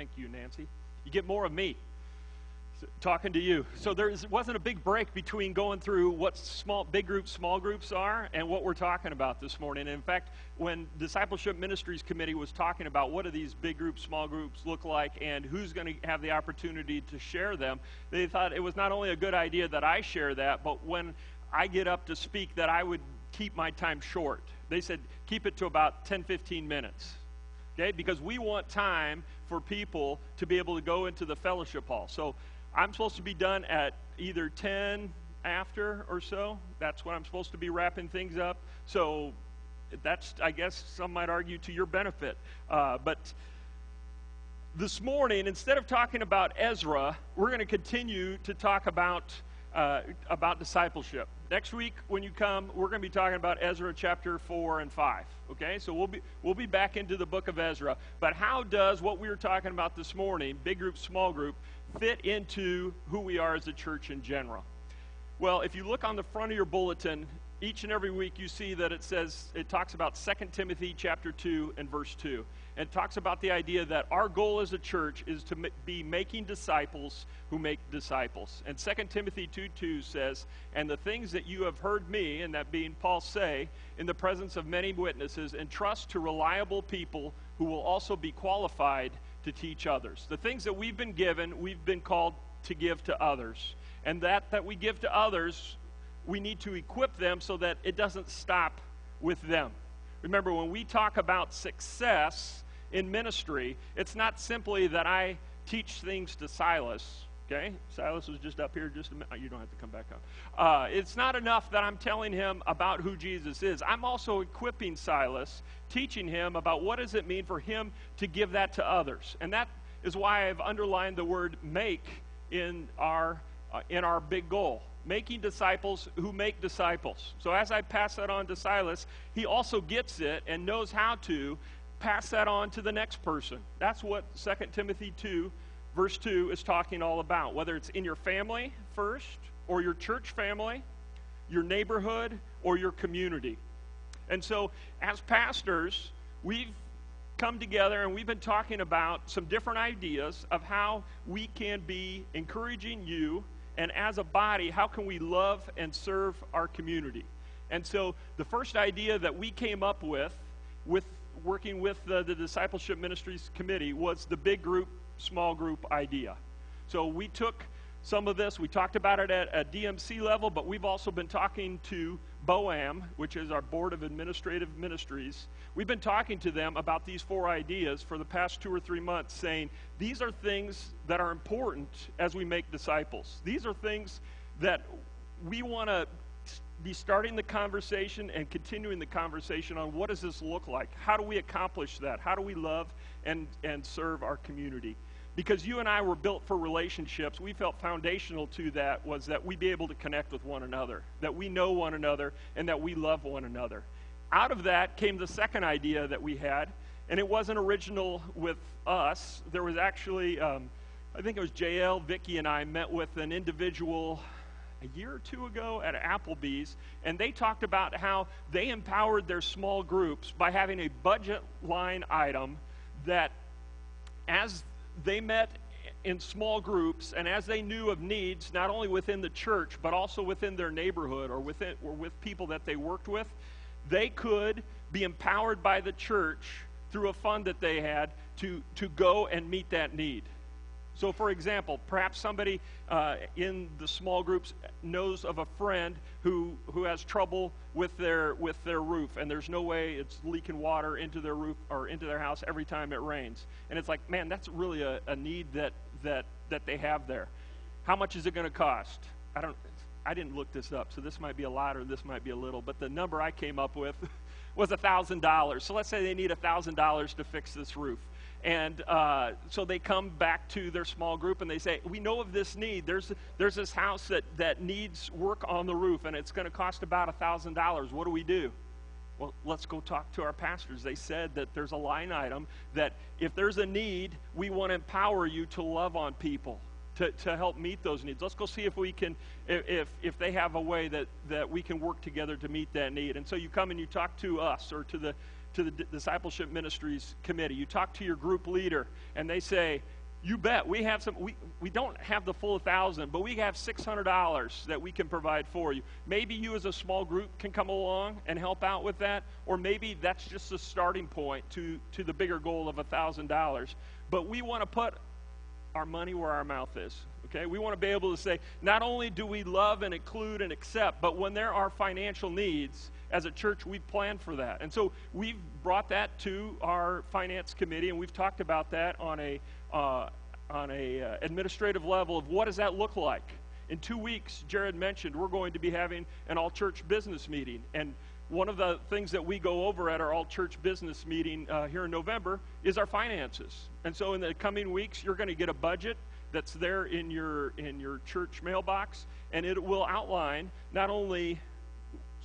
Thank you, Nancy. You get more of me talking to you. So there wasn't a big break between going through what big groups, small groups are, and what we're talking about this morning. And in fact, when Discipleship Ministries Committee was talking about what do these big groups, small groups look like, and who's going to have the opportunity to share them, they thought it was not only a good idea that I share that, but when I get up to speak, that I would keep my time short. They said keep it to about 10-15 minutes. Okay, because we want time for people to be able to go into the fellowship hall. So I'm supposed to be done at either 10 after or so. That's when I'm supposed to be wrapping things up. So that's, I guess, some might argue to your benefit. But this morning, instead of talking about Ezra, we're going to continue to talk about discipleship. Next week, when you come, we're going to be talking about Ezra chapter 4 and 5. Okay, so we'll be back into the book of Ezra. But how does what we were talking about this morning, big group, small group, fit into who we are as a church in general? Well, if you look on the front of your bulletin, each and every week you see that it talks about 2 Timothy chapter 2 and verse 2. And it talks about the idea that our goal as a church is to be making disciples who make disciples. And 2 Timothy 2:2 says, "And the things that you have heard me," and that being Paul, say, "in the presence of many witnesses, entrust to reliable people who will also be qualified to teach others." The things that we've been given, we've been called to give to others. And that we give to others, we need to equip them so that it doesn't stop with them. Remember, when we talk about success in ministry, it's not simply that I teach things to Silas. Okay? Silas was just up here just a minute. You don't have to come back up. It's not enough that I'm telling him about who Jesus is. I'm also equipping Silas, teaching him about what does it mean for him to give that to others. And that is why I've underlined the word make in our big goal. Making disciples who make disciples. So as I pass that on to Silas, he also gets it and knows how to pass that on to the next person. That's what 2 Timothy 2, verse 2 is talking all about. Whether it's in your family first, or your church family, your neighborhood, or your community. And so as pastors, we've come together and we've been talking about some different ideas of how we can be encouraging you. And as a body, how can we love and serve our community? And so the first idea that we came up with working with the Discipleship Ministries Committee, was the big group, small group idea. So we took some of this, we talked about it at a DMC level, but we've also been talking to BOAM, which is our Board of Administrative Ministries. We've been talking to them about these 4 ideas for the past 2 or 3 months, saying these are things that are important as we make disciples. These are things that we want to be starting the conversation and continuing the conversation on what does this look like? How do we accomplish that? How do we love and serve our community? Because you and I were built for relationships, we felt foundational to that was that we be able to connect with one another, that we know one another, and that we love one another. Out of that came the second idea that we had, and it wasn't original with us. There was actually, I think it was JL, Vicky, and I met with an individual a year or 2 ago at Applebee's, and they talked about how they empowered their small groups by having a budget line item that as they met in small groups, and as they knew of needs, not only within the church, but also within their neighborhood or with people that they worked with, they could be empowered by the church through a fund that they had to go and meet that need. So, for example, perhaps somebody in the small groups knows of a friend who has trouble with their roof, and there's no way it's leaking water into their roof or into their house every time it rains. And it's like, man, that's really a need that they have there. How much is it going to cost? I didn't look this up, so this might be a lot or this might be a little, but the number I came up with was $1,000. So let's say they need $1,000 to fix this roof. And so they come back to their small group and they say, we know of this need. There's this house that needs work on the roof, and it's going to cost about $1,000. What do we do? Well, let's go talk to our pastors. They said that there's a line item that if there's a need, we want to empower you to love on people, to help meet those needs. Let's go see if we can, if they have a way that we can work together to meet that need. And so you come and you talk to us or to to the Discipleship Ministries Committee. You talk to your group leader, and they say, you bet, we have some, we don't have the full 1,000, but we have $600 that we can provide for you. Maybe you as a small group can come along and help out with that, or maybe that's just a starting point to the bigger goal of $1,000. But we want to put our money where our mouth is, okay? We want to be able to say, not only do we love and include and accept, but when there are financial needs, as a church, we plan for that. And so we've brought that to our finance committee, and we've talked about that on a administrative level of what does that look like. In 2 weeks, Jared mentioned we're going to be having an all-church business meeting, and one of the things that we go over at our all-church business meeting here in November is our finances. And so in the coming weeks, you're going to get a budget that's there in your church mailbox, and it will outline not only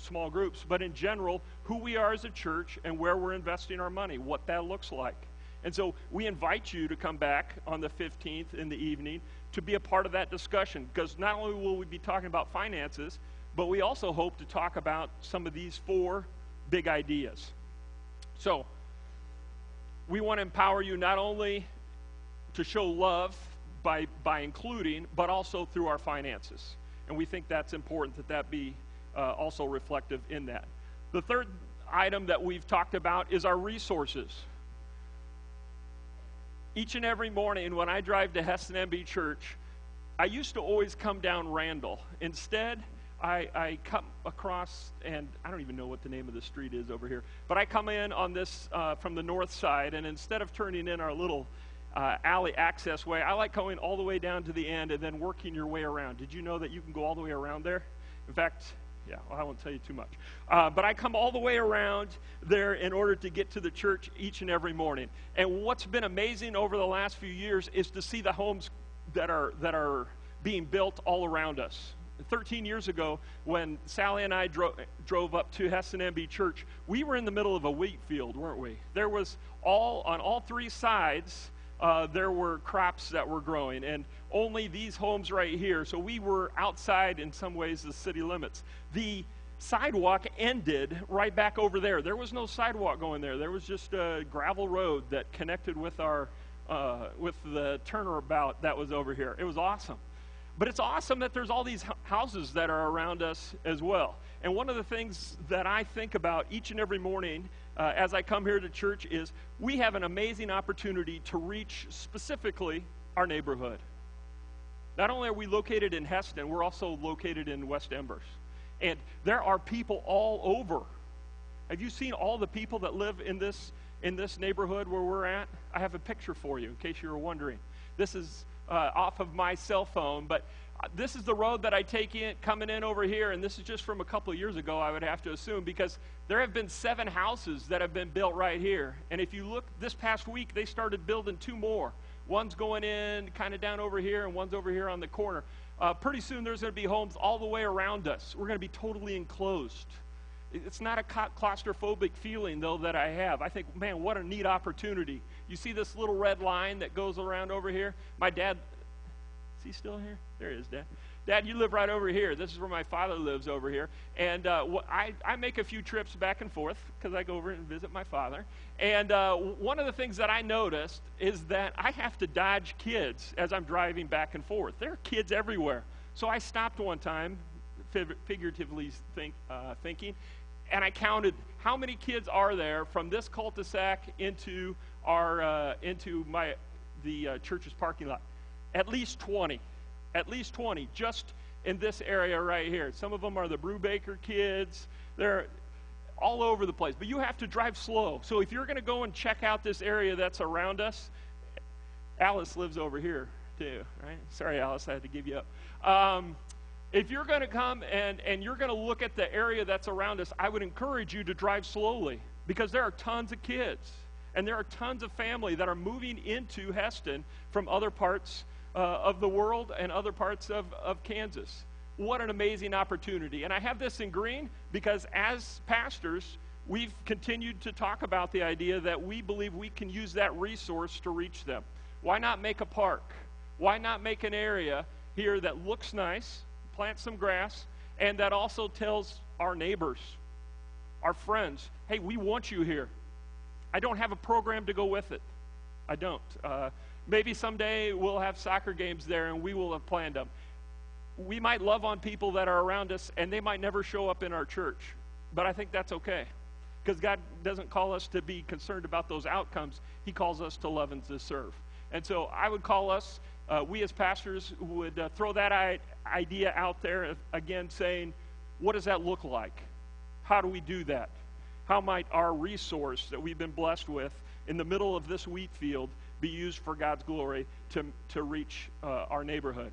small groups, but in general, who we are as a church and where we're investing our money, what that looks like. And so we invite you to come back on the 15th in the evening to be a part of that discussion, because not only will we be talking about finances, but we also hope to talk about some of these 4 big ideas. So we want to empower you not only to show love by including, but also through our finances. And we think that's important that be also reflective in that. The third item that we've talked about is our resources. Each and every morning when I drive to Hesston MB Church, I used to always come down Randall. Instead, I come across, and I don't even know what the name of the street is over here, but I come in on this from the north side, and instead of turning in our little alley access way, I like going all the way down to the end and then working your way around. Did you know that you can go all the way around there? In fact, yeah, well, I won't tell you too much. But I come all the way around there in order to get to the church each and every morning. And what's been amazing over the last few years is to see the homes that are being built all around us. 13 years ago, when Sally and I drove up to Hesston MB Church, we were in the middle of a wheat field, weren't we? There was on all 3 sides, there were crops that were growing, and only these homes right here. So we were outside, in some ways, the city limits. The sidewalk ended right back over there. There was no sidewalk going there. There was just a gravel road that connected with our with the turnabout that was over here. It was awesome. But it's awesome that there's all these houses that are around us as well. And one of the things that I think about each and every morning as I come here to church is we have an amazing opportunity to reach specifically our neighborhood. Not only are we located in Hesston, we're also located in West Embers. And there are people all over. Have you seen all the people that live in this neighborhood where we're at? I have a picture for you in case you were wondering. This is off of my cell phone, but this is the road that I take in coming in over here, and this is just from a couple of years ago, I would have to assume, because there have been 7 houses that have been built right here. And if you look this past week, they started building 2 more. One's going in kind of down over here, and one's over here on the corner. Pretty soon there's going to be homes all the way around us. We're going to be totally enclosed. It's not a claustrophobic feeling, though, that I have. I think, man, what a neat opportunity. You see this little red line that goes around over here? My dad, is he still here? There he is, Dad. Dad, you live right over here. This is where my father lives over here. And I make a few trips back and forth because I go over and visit my father. And one of the things that I noticed is that I have to dodge kids as I'm driving back and forth. There are kids everywhere. So I stopped one time, figuratively thinking, and I counted how many kids are there from this cul-de-sac into the church's parking lot. At least 20. At least 20 just in this area right here. Some of them are the Brubaker kids. They're all over the place. But you have to drive slow. So if you're going to go and check out this area that's around us, Alice lives over here too, right? Sorry, Alice, I had to give you up. If you're going to come and you're going to look at the area that's around us, I would encourage you to drive slowly, because there are tons of kids and there are tons of family that are moving into Hesston from other parts of the world and other parts of Kansas. What an amazing opportunity. And I have this in green because as pastors, we've continued to talk about the idea that we believe we can use that resource to reach them. Why not make a park? Why not make an area here that looks nice, plant some grass, and that also tells our neighbors, our friends, hey, we want you here. I don't have a program to go with it. I don't. Maybe someday we'll have soccer games there and we will have planned them. We might love on people that are around us and they might never show up in our church. But I think that's okay. Because God doesn't call us to be concerned about those outcomes. He calls us to love and to serve. And so I would call us, we as pastors would throw that idea out there again, saying, what does that look like? How do we do that? How might our resource that we've been blessed with in the middle of this wheat field be used for God's glory to reach our neighborhood?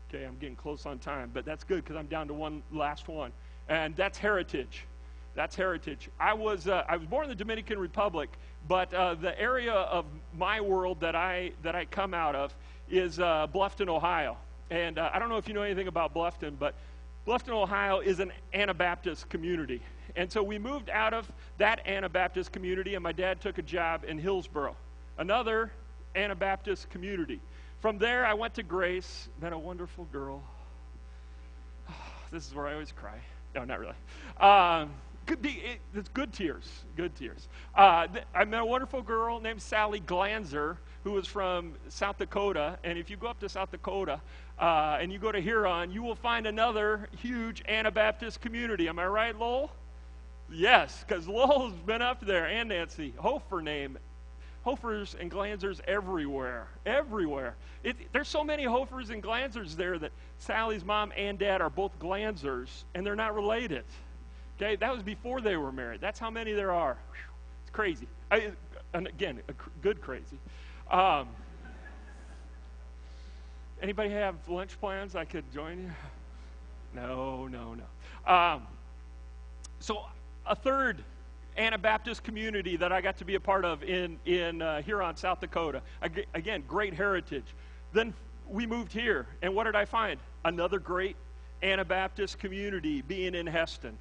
Okay, I'm getting close on time, but that's good because I'm down to one last one. And that's heritage. That's heritage. I was born in the Dominican Republic, but the area of my world that I come out of is Bluffton, Ohio. And I don't know if you know anything about Bluffton, but Bluffton, Ohio is an Anabaptist community. And so we moved out of that Anabaptist community, and my dad took a job in Hillsboro, another Anabaptist community. From there, I went to Grace, met a wonderful girl. This is where I always cry. No, not really. It's good tears, good tears. I met a wonderful girl named Sally Glanzer, who was from South Dakota. And if you go up to South Dakota and you go to Huron, you will find another huge Anabaptist community. Am I right, Lowell? Yes, because Lowell's been up there, and Nancy. Hofer name. Hofers and Glanzers everywhere, everywhere. There's so many Hofers and Glanzers there that Sally's mom and dad are both Glanzers, and they're not related. Okay, that was before they were married. That's how many there are. Whew, it's crazy. And again, good crazy. Anybody have lunch plans? I could join you? No. So a third Anabaptist community that I got to be a part of in Huron, South Dakota. Again, great heritage. Then we moved here, and what did I find? Another great Anabaptist community being in Hesston.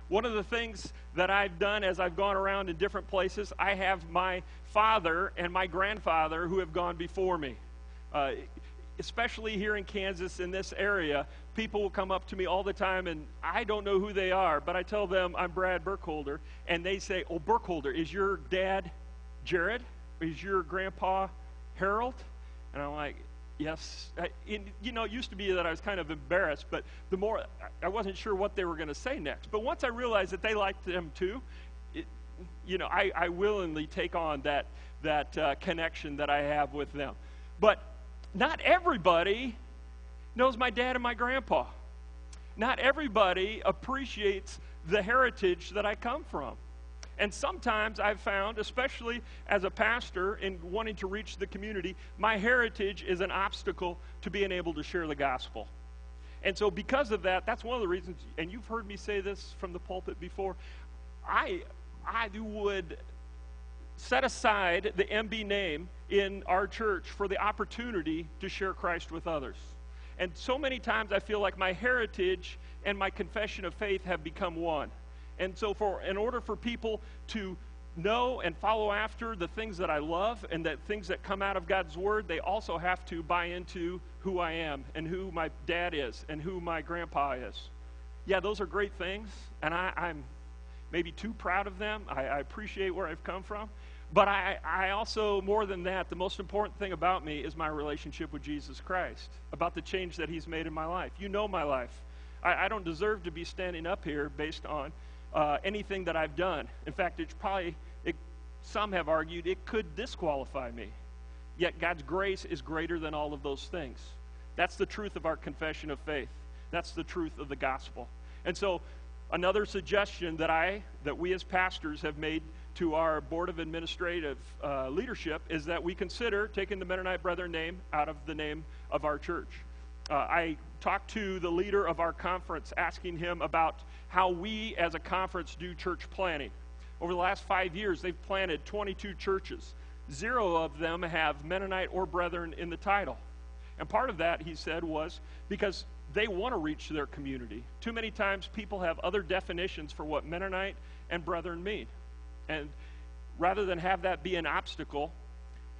One of the things that I've done as I've gone around in different places, I have my father and my grandfather who have gone before me. Especially here in Kansas, in this area, people will come up to me all the time, and I don't know who they are, but I tell them I'm Brad Burkholder, and they say, oh, Burkholder, is your dad Jared? Is your grandpa Harold? And I'm like, yes. It used to be that I was kind of embarrassed, but the more, I wasn't sure what they were going to say next. But once I realized that they liked them too, I willingly take on that connection that I have with them. But not everybody knows my dad and my grandpa. Not everybody appreciates the heritage that I come from. And sometimes I've found, especially as a pastor in wanting to reach the community, my heritage is an obstacle to being able to share the gospel. And so because of that, that's one of the reasons, and you've heard me say this from the pulpit before, I would set aside the MB name in our church for the opportunity to share Christ with others. And so many times I feel like my heritage and my confession of faith have become one. And so in order for people to know and follow after the things that I love and the things that come out of God's Word, they also have to buy into who I am and who my dad is and who my grandpa is. Yeah, those are great things, and I'm maybe too proud of them. I appreciate where I've come from. But I also, more than that, the most important thing about me is my relationship with Jesus Christ, about the change that He's made in my life. You know my life. I don't deserve to be standing up here based on anything that I've done. In fact, some have argued it could disqualify me. Yet God's grace is greater than all of those things. That's the truth of our confession of faith. That's the truth of the gospel. And so another suggestion that we as pastors have made to our Board of Administrative leadership is that we consider taking the Mennonite Brethren name out of the name of our church. I talked to the leader of our conference, asking him about how we as a conference do church planning. Over the last 5 years, they've planted 22 churches. 0 of them have Mennonite or Brethren in the title. And part of that, he said, was because they want to reach their community. Too many times people have other definitions for what Mennonite and Brethren mean. And rather than have that be an obstacle,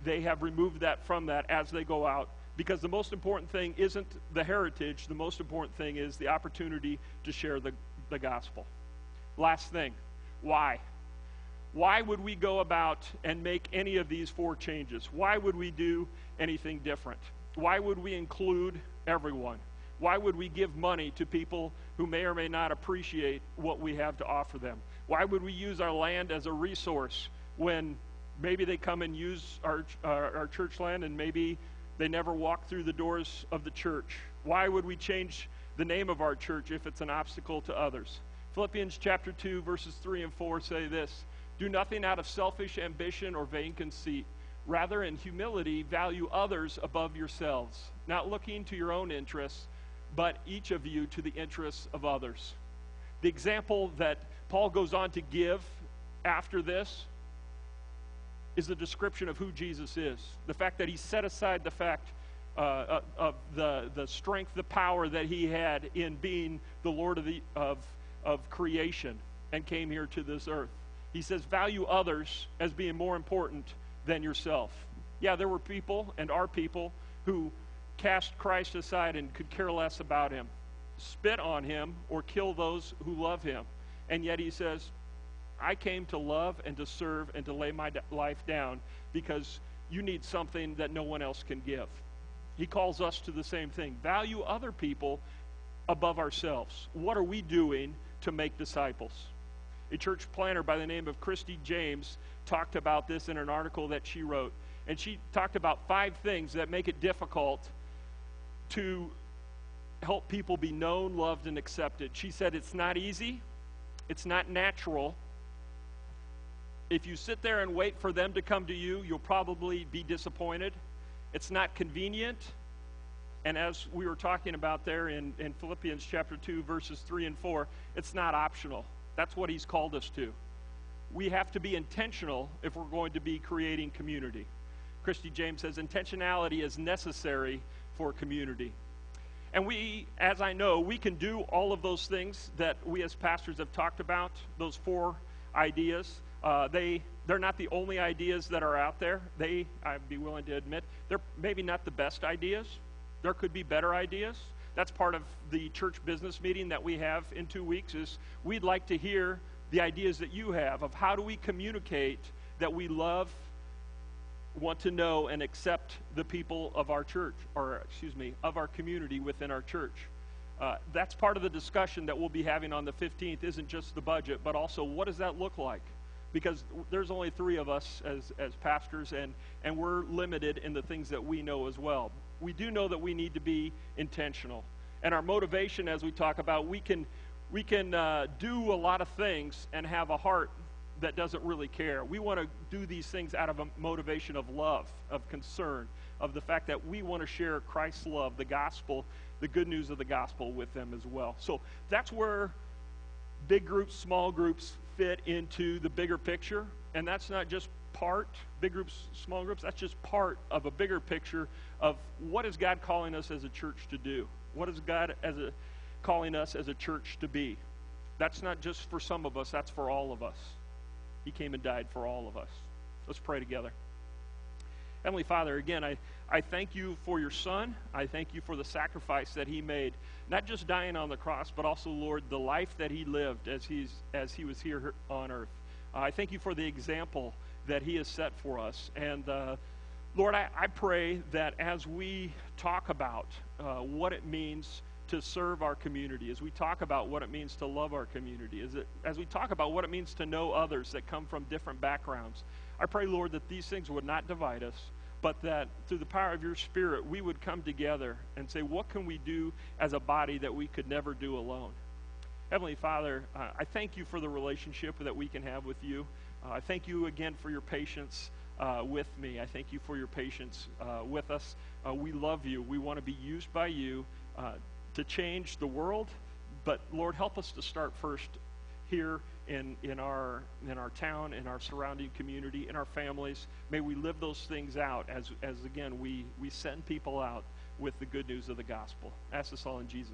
they have removed that from that as they go out. Because the most important thing isn't the heritage. The most important thing is the opportunity to share the gospel. Last thing, why? Why would we go about and make any of these 4 changes? Why would we do anything different? Why would we include everyone? Why would we give money to people who may or may not appreciate what we have to offer them? Why would we use our land as a resource when maybe they come and use our church land and maybe they never walk through the doors of the church? Why would we change the name of our church if it's an obstacle to others? Philippians chapter 2, verses 3 and 4 say this: "Do nothing out of selfish ambition or vain conceit. Rather, in humility, value others above yourselves, not looking to your own interests, but each of you to the interests of others." The example that Paul goes on to give after this is the description of who Jesus is. The fact that he set aside the fact of the strength, the power that he had in being the Lord of creation and came here to this earth. He says, value others as being more important than yourself. Yeah, there were people and are people who cast Christ aside and could care less about him, spit on him, or kill those who love him. And yet he says, I came to love and to serve and to lay my life down because you need something that no one else can give. He calls us to the same thing. Value other people above ourselves. What are we doing to make disciples? A church planner by the name of Christy James talked about this in an article that she wrote. And she talked about 5 things that make it difficult to help people be known, loved, and accepted. She said it's not easy. It's not natural. If you sit there and wait for them to come to you, you'll probably be disappointed. It's not convenient. And as we were talking about there in Philippians chapter 2, verses 3 and 4, it's not optional. That's what he's called us to. We have to be intentional if we're going to be creating community. Christy James says intentionality is necessary for community. And we, as I know, we can do all of those things that we as pastors have talked about, those 4 ideas. They're not the only ideas that are out there. I'd be willing to admit, they're maybe not the best ideas. There could be better ideas. That's part of the church business meeting that we have in 2 weeks, is we'd like to hear the ideas that you have of how do we communicate that we love, want to know, and accept the people of our church, of our community within our church. That's part of the discussion that we'll be having on the 15th, isn't just the budget, but also what does that look like? Because there's only 3 of us as pastors, and we're limited in the things that we know as well. We do know that we need to be intentional. And our motivation, as we talk about, we can do a lot of things and have a heart that doesn't really care. We want to do these things out of a motivation of love, of concern, of the fact that we want to share Christ's love, the gospel, the good news of the gospel with them as well. So that's where big groups, small groups fit into the bigger picture. And that's not just big groups, small groups, that's just part of a bigger picture of what is God calling us as a church to do? What is God calling us as a church to be? That's not just for some of us, that's for all of us. He came and died for all of us. Let's pray together. Heavenly Father, again, I thank you for your Son. I thank you for the sacrifice that he made, not just dying on the cross, but also, Lord, the life that he lived as he was here on earth. I thank you for the example that he has set for us. And Lord, I pray that as we talk about what it means to serve our community, as we talk about what it means to love our community, as we talk about what it means to know others that come from different backgrounds, I pray, Lord, that these things would not divide us, but that through the power of your Spirit, we would come together and say, what can we do as a body that we could never do alone? Heavenly Father, I thank you for the relationship that we can have with you. I thank you again for your patience with me. I thank you for your patience with us. We love you. We want to be used by you to change the world. But Lord, help us to start first here in our town, in our surrounding community, in our families. May we live those things out as again, we send people out with the good news of the gospel. I ask this all in Jesus'